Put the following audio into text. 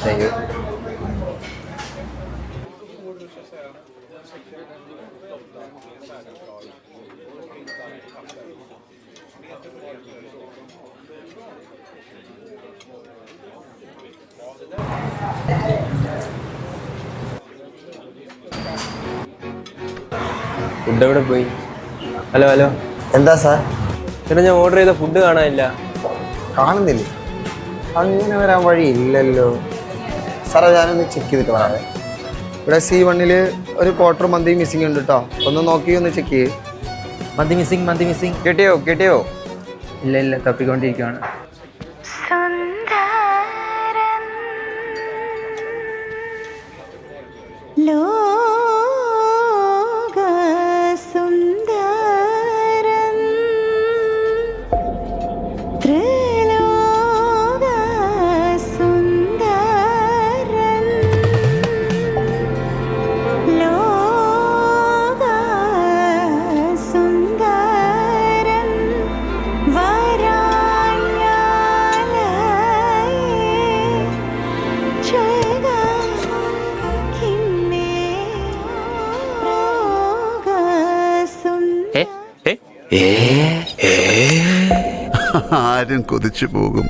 Thank you. Food എവിടെ പോയി? Hello hello, എന്താ സാർ? ചേട്ടാ ഞാൻ ഓർഡർ ചെയ്ത ഫുഡ് കാണാനില്ല. കാണുന്നില്ലേ? അങ്ങനെ വരാൻ വഴിയില്ലല്ലോ സാറേ. ഞാനൊന്ന് ചെക്ക് ചെയ്തിട്ട് പറയാം. ഇവിടെ C1 ഒരു ക്വാർട്ടർ മന്തി മിസ്സിംഗ് ഉണ്ട് കേട്ടോ. ഒന്ന് നോക്കി ഒന്ന് ചെക്ക് ചെയ്യ്. മന്തി മിസ്സിംഗ്. കിട്ടിയോ? ഇല്ല, തപ്പിക്കൊണ്ടിരിക്കുകയാണ്. ആരും കൊതിച്ചു പോകും.